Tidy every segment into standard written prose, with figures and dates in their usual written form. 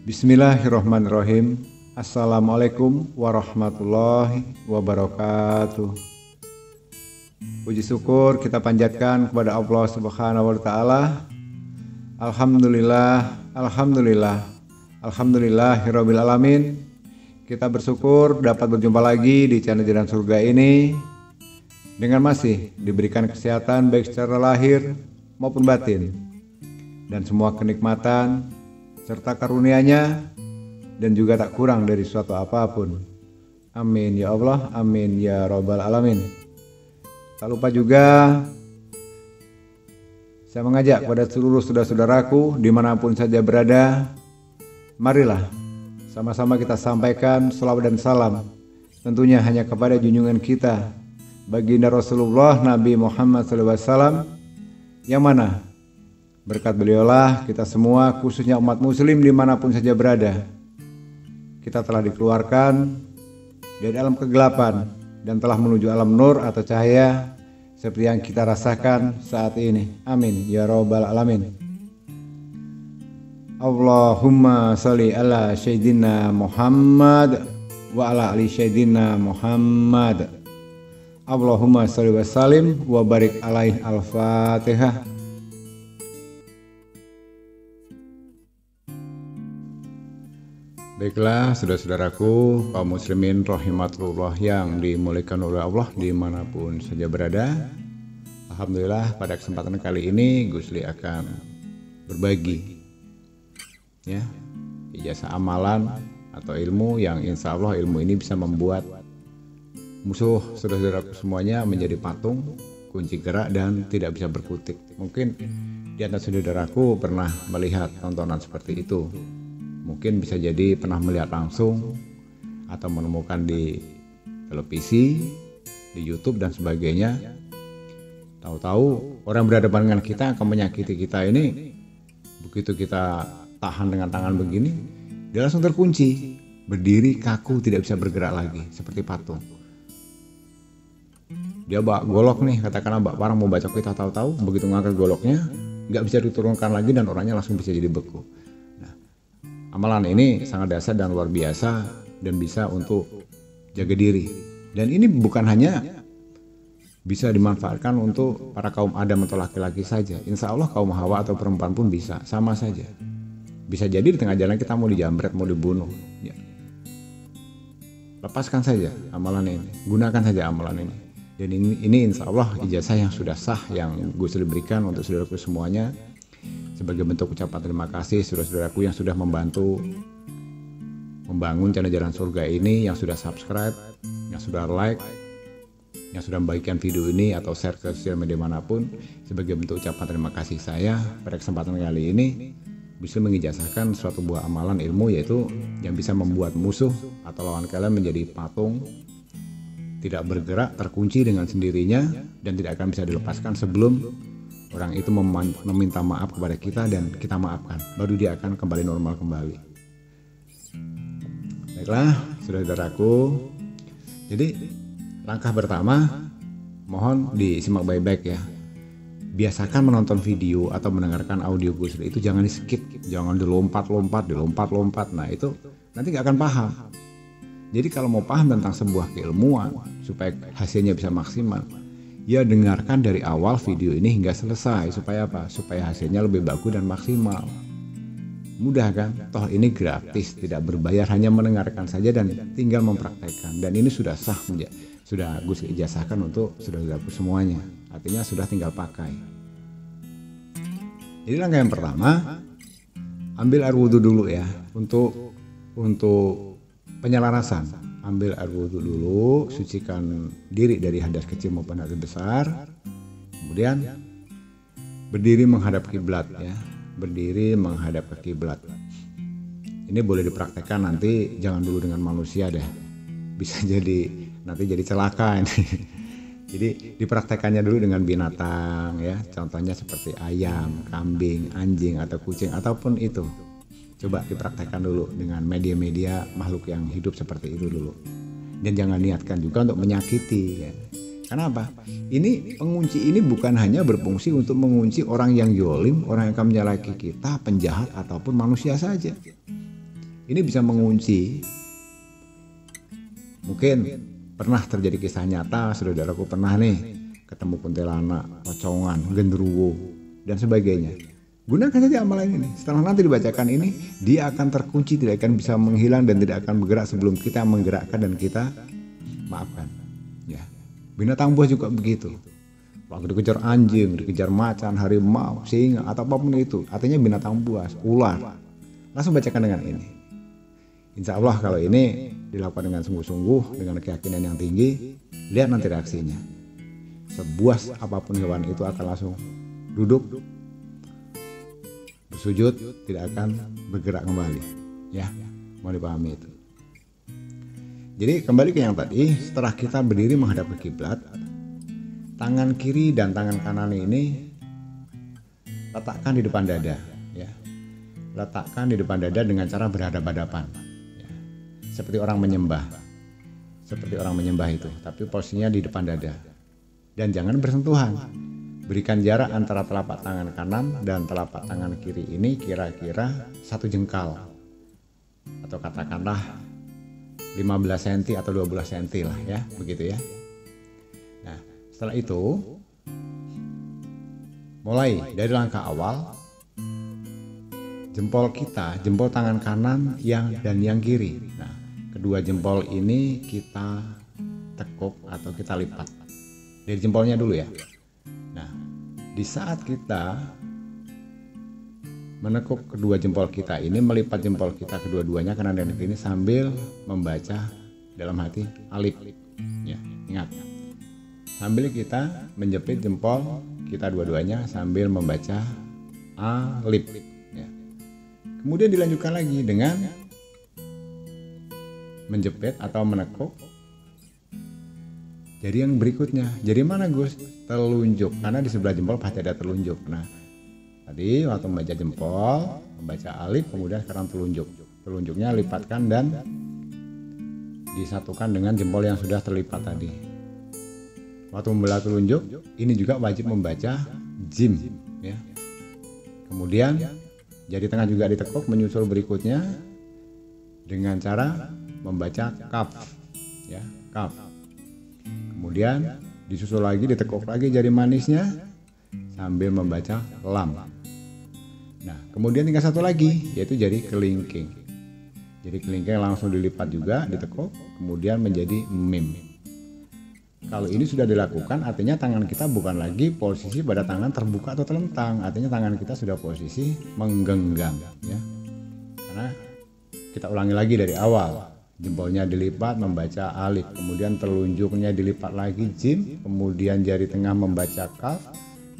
Bismillahirrahmanirrahim. Assalamualaikum warahmatullahi wabarakatuh. Puji syukur kita panjatkan kepada Allah Subhanahu wa taala. Alhamdulillah, alhamdulillah, alhamdulillahirabbil alamin. Kita bersyukur dapat berjumpa lagi di channel Jalan Surga ini dengan masih diberikan kesehatan baik secara lahir maupun batin dan semua kenikmatan serta karunia-Nya dan juga tak kurang dari suatu apapun. Amin ya Allah, amin ya rabbal alamin. Tak lupa juga saya mengajak kepada seluruh saudara-saudaraku dimanapun saja berada, marilah sama-sama kita sampaikan salawat dan salam tentunya hanya kepada junjungan kita baginda Rasulullah Nabi Muhammad SAW, yang mana berkat beliaulah kita semua khususnya umat muslim dimanapun saja berada, kita telah dikeluarkan dari alam kegelapan dan telah menuju alam nur atau cahaya seperti yang kita rasakan saat ini. Amin ya rabbal alamin. Allahumma sholli ala sayyidina Muhammad wa ala ali sayyidina Muhammad. Allahumma sholli wa sallim wa barik alaihi. Al-Fatihah. Baiklah saudara-saudaraku kaum muslimin rahimatullah yang dimuliakan oleh Allah dimanapun saja berada. Alhamdulillah pada kesempatan kali ini Gusli akan berbagi ya ijazah amalan atau ilmu yang insya Allah ilmu ini bisa membuat musuh saudara-saudaraku semuanya menjadi patung, kunci gerak dan tidak bisa berkutik. Mungkin di antara saudaraku pernah melihat tontonan seperti itu. Mungkin bisa jadi pernah melihat langsung atau menemukan di televisi, di YouTube dan sebagainya. Tahu-tahu orang berhadapan dengan kita akan menyakiti kita ini. Begitu kita tahan dengan tangan begini, dia langsung terkunci, berdiri kaku, tidak bisa bergerak lagi seperti patung. Dia bawa golok nih, katakanlah barang mau bacok kita, tahu-tahu begitu ngangkat goloknya nggak bisa diturunkan lagi dan orangnya langsung bisa jadi beku. Amalan ini sangat dasar dan luar biasa dan bisa untuk jaga diri. Dan ini bukan hanya bisa dimanfaatkan untuk para kaum Adam atau laki-laki saja. Insya Allah kaum Hawa atau perempuan pun bisa, sama saja. Bisa jadi di tengah jalan kita mau dijambret, mau dibunuh. Ya. Lepaskan saja amalan ini, gunakan saja amalan ini. Dan ini insya Allah ijazah yang sudah sah yang gue sudah berikan untuk saudaraku semuanya. Sebagai bentuk ucapan terima kasih saudara-saudaraku yang sudah membantu membangun channel Jalan Surga ini, yang sudah subscribe, yang sudah like, yang sudah membagikan video ini atau share ke sosial media manapun. Sebagai bentuk ucapan terima kasih saya pada kesempatan kali ini bisa mengijazahkan suatu buah amalan ilmu, yaitu yang bisa membuat musuh atau lawan kalian menjadi patung, tidak bergerak, terkunci dengan sendirinya dan tidak akan bisa dilepaskan sebelum orang itu meminta maaf kepada kita dan kita maafkan, baru dia akan kembali normal kembali. Baiklah saudara-saudaraku, jadi langkah pertama mohon disimak baik-baik ya. Biasakan menonton video atau mendengarkan audio Gusli itu jangan di skip, jangan dilompat-lompat. Nah itu nanti gak akan paham. Jadi kalau mau paham tentang sebuah keilmuan supaya hasilnya bisa maksimal, ya dengarkan dari awal video ini hingga selesai. Supaya apa? Supaya hasilnya lebih bagus dan maksimal. Mudah kan? Toh ini gratis, tidak berbayar, hanya mendengarkan saja dan tinggal mempraktekkan. Dan ini sudah sah, sudah Gus ijazahkan untuk saudara-saudaraku semuanya. Artinya sudah tinggal pakai. Jadi langkah yang pertama, ambil air wudhu dulu ya untuk penyelarasan. Ambil air wudhu dulu, sucikan diri dari hadas kecil maupun hadas besar. Kemudian berdiri menghadap kiblat ya, berdiri menghadap ke kiblat. Ini boleh dipraktekkan, nanti jangan dulu dengan manusia deh, bisa jadi nanti jadi celaka ini. Jadi dipraktekannya dulu dengan binatang ya, contohnya seperti ayam, kambing, anjing atau kucing ataupun itu. Coba dipraktekkan dulu dengan media-media makhluk yang hidup seperti itu dulu. Dan jangan niatkan juga untuk menyakiti ya. Karena apa? Ini pengunci ini bukan hanya berfungsi untuk mengunci orang yang zalim, orang yang akan menyalahi kita, penjahat ataupun manusia saja. Ini bisa mengunci. Mungkin pernah terjadi kisah nyata, saudaraku pernah nih ketemu kuntilanak, pocongan, genderuwo dan sebagainya. Gunakan saja amalan ini. Setelah nanti dibacakan ini, dia akan terkunci, tidak akan bisa menghilang dan tidak akan bergerak sebelum kita menggerakkan dan kita maafkan. Ya, binatang buas juga begitu. Waktu dikejar anjing, dikejar macan, harimau, singa atau apapun itu, artinya binatang buas, ular. Langsung bacakan dengan ini. Insya Allah kalau ini dilakukan dengan sungguh-sungguh, dengan keyakinan yang tinggi, lihat nanti reaksinya. Sebuas apapun hewan itu akan langsung duduk, bersujud, tidak akan bergerak kembali. Ya, mau dipahami itu. Jadi kembali ke yang tadi, setelah kita berdiri menghadap ke kiblat, tangan kiri dan tangan kanan ini letakkan di depan dada. Ya, letakkan di depan dada dengan cara berhadapan-hadapan. Seperti orang menyembah itu, tapi posisinya di depan dada. Dan jangan bersentuhan. Berikan jarak antara telapak tangan kanan dan telapak tangan kiri ini kira-kira 1 jengkal. Atau katakanlah 15 cm atau 12 cm lah ya, begitu ya. Nah, setelah itu mulai dari langkah awal, jempol tangan kanan dan yang kiri. Nah, kedua jempol ini kita tekuk atau kita lipat. Dari jempolnya dulu ya. Nah, di saat kita menekuk kedua jempol kita ini, melipat jempol kita kedua-duanya kanan dan kiri sambil membaca dalam hati alif. Ya, ingat. Sambil kita menjepit jempol kita dua-duanya sambil membaca alif. Ya. Kemudian dilanjutkan lagi dengan menjepit atau menekuk jari yang berikutnya. Jari mana Gus? Telunjuk, karena di sebelah jempol pasti ada telunjuk. Nah, tadi waktu membaca jempol, membaca alif, kemudian sekarang telunjuk. Telunjuknya lipatkan dan disatukan dengan jempol yang sudah terlipat tadi. Waktu membelah telunjuk, ini juga wajib membaca jim ya. Kemudian jari tengah juga ditekuk, menyusul berikutnya dengan cara membaca kaf ya, kaf. Kemudian disusul lagi, ditekuk lagi jari manisnya sambil membaca lam. Nah, kemudian tinggal satu lagi yaitu jari kelingking. Jari kelingking langsung dilipat juga, ditekuk, kemudian menjadi mim. Kalau ini sudah dilakukan, artinya tangan kita bukan lagi posisi pada tangan terbuka atau telentang, artinya tangan kita sudah posisi menggenggam ya. Karena kita ulangi lagi dari awal. Jempolnya dilipat membaca alif, kemudian telunjuknya dilipat lagi jim, kemudian jari tengah membaca kaf,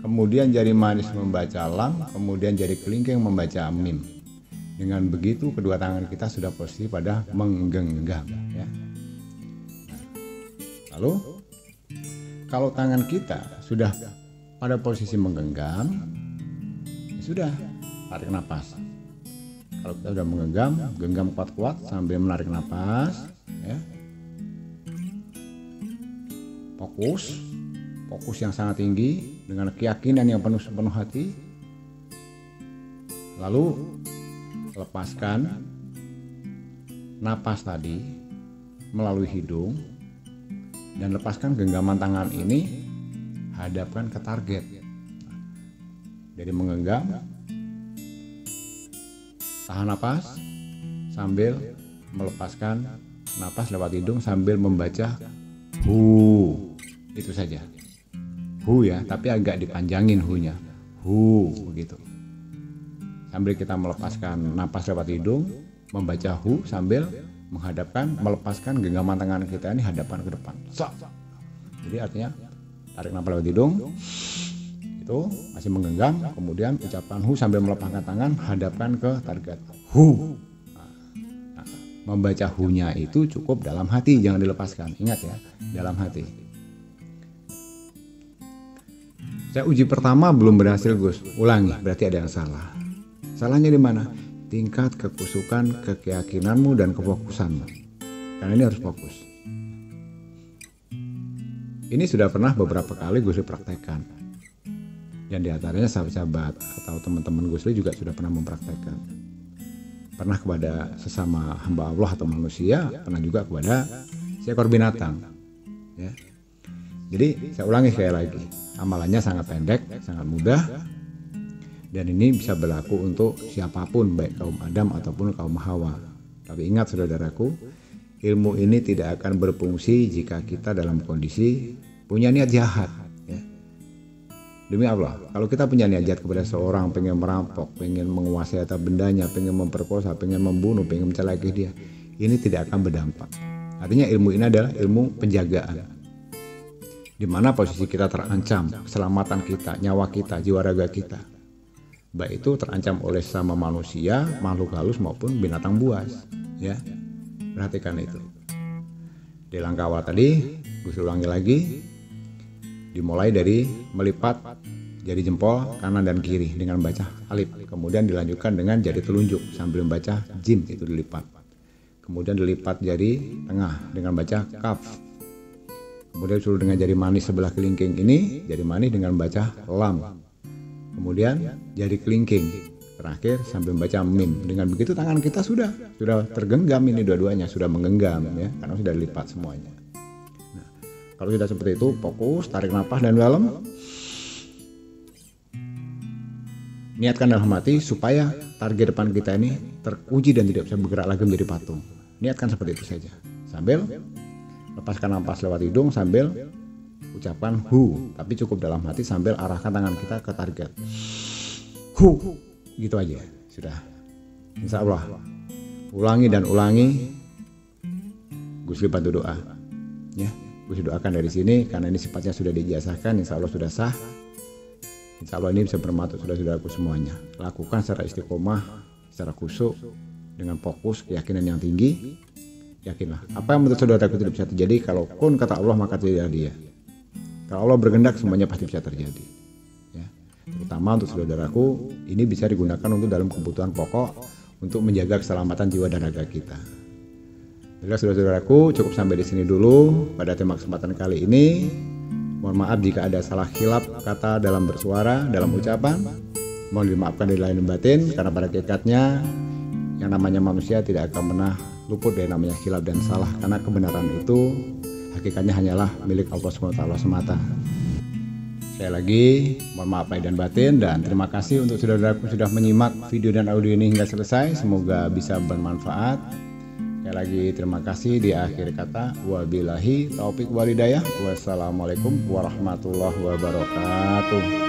kemudian jari manis membaca lam, kemudian jari kelingking membaca mim. Dengan begitu kedua tangan kita sudah posisi pada menggenggam ya. Lalu kalau tangan kita sudah pada posisi menggenggam, ya sudah, tarik nafas. Kalau kita sudah menggenggam, genggam kuat-kuat sambil menarik nafas ya. Fokus yang sangat tinggi dengan keyakinan yang sepenuh hati. Lalu lepaskan napas tadi melalui hidung dan lepaskan genggaman tangan ini, hadapkan ke target. Dari menggenggam, tahan napas sambil melepaskan napas lewat hidung sambil membaca hu. Itu saja. Hu ya, tapi agak dipanjangin hu-nya. Hu begitu. Sambil kita melepaskan napas lewat hidung, membaca hu sambil melepaskan genggaman tangan kita ini hadapkan ke depan. Jadi artinya tarik napas lewat hidung, itu masih menggenggam, kemudian ucapan hu sambil melepaskan tangan, hadapkan ke target hu. Nah, membaca hu-nya itu cukup dalam hati, jangan dilepaskan. Ingat ya, dalam hati. Saya uji pertama belum berhasil Gus, ulangi, berarti ada yang salah. Salahnya di mana? Tingkat kekusukan, keyakinanmu dan kefokusanmu. Karena ini harus fokus. Ini sudah pernah beberapa kali Gusli praktekkan. Yang diantaranya sahabat-sahabat atau teman-teman Gusli juga sudah pernah mempraktekkan. Pernah kepada sesama hamba Allah atau manusia, pernah juga kepada seekor binatang. Ya. Jadi saya ulangi sekali lagi. Amalannya sangat pendek, sangat mudah. Dan ini bisa berlaku untuk siapapun, baik kaum Adam ataupun kaum Hawa. Tapi ingat saudaraku, ilmu ini tidak akan berfungsi jika kita dalam kondisi punya niat jahat. Ya. Demi Allah, kalau kita punya niat jahat kepada seorang, pengen merampok, pengen menguasai harta bendanya, pengen memperkosa, pengen membunuh, pengen mencelakai dia, ini tidak akan berdampak. Artinya ilmu ini adalah ilmu penjagaan. Di mana posisi kita terancam, keselamatan kita, nyawa kita, jiwa raga kita. Baik itu terancam oleh sama manusia, makhluk halus maupun binatang buas. Ya, perhatikan itu. Di langkah awal tadi, gue ulangi lagi. Dimulai dari melipat jari jempol kanan dan kiri dengan baca alif. Kemudian dilanjutkan dengan jari telunjuk sambil membaca jim, itu dilipat. Kemudian dilipat jari tengah dengan baca kaf. Kemudian suruh dengan jari manis sebelah kelingking ini, jari manis dengan baca lam. Kemudian jari kelingking terakhir sambil membaca mim. Dengan begitu tangan kita sudah tergenggam ini dua-duanya, sudah menggenggam ya, karena sudah dilipat semuanya. Nah, kalau sudah seperti itu, fokus, tarik nafas dan dalam. Niatkan dalam hati supaya target depan kita ini teruji dan tidak bisa bergerak lagi menjadi patung. Niatkan seperti itu saja. Sambil lepaskan nafas lewat hidung sambil ucapkan hu, tapi cukup dalam hati sambil arahkan tangan kita ke target. Hu, gitu aja, sudah. Insya Allah, ulangi dan ulangi. Gusli bantu doa, ya. Gusli doakan dari sini karena ini sifatnya sudah diijazahkan. Insya Allah sudah sah. Insya Allah ini bisa bermanfaat saudara-saudaraku semuanya. Lakukan secara istiqomah, secara khusyuk, dengan fokus, keyakinan yang tinggi. Yakinlah, apa yang menurut saudaraku tidak bisa terjadi, kalau kun kata Allah maka tidak dia. Kalau Allah berkehendak semuanya pasti bisa terjadi. Ya. Terutama untuk saudaraku, ini bisa digunakan untuk dalam kebutuhan pokok untuk menjaga keselamatan jiwa dan raga kita. Baiklah saudaraku, cukup sampai di sini dulu pada tema kesempatan kali ini. Mohon maaf jika ada salah khilaf kata dalam bersuara, dalam ucapan. Mohon dimaafkan dari lahir dan batin, karena pada hakikatnya yang namanya manusia tidak akan pernah luput dari namanya khilaf dan salah, karena kebenaran itu hakikatnya hanyalah milik Allah SWT semata. Sekali lagi mohon maaf lahir dan batin, dan terima kasih untuk saudaraku sudah menyimak video dan audio ini hingga selesai. Semoga bisa bermanfaat. Sekali lagi terima kasih. Di akhir kata, wabillahi taufik walhidayah. Wassalamualaikum warahmatullahi wabarakatuh.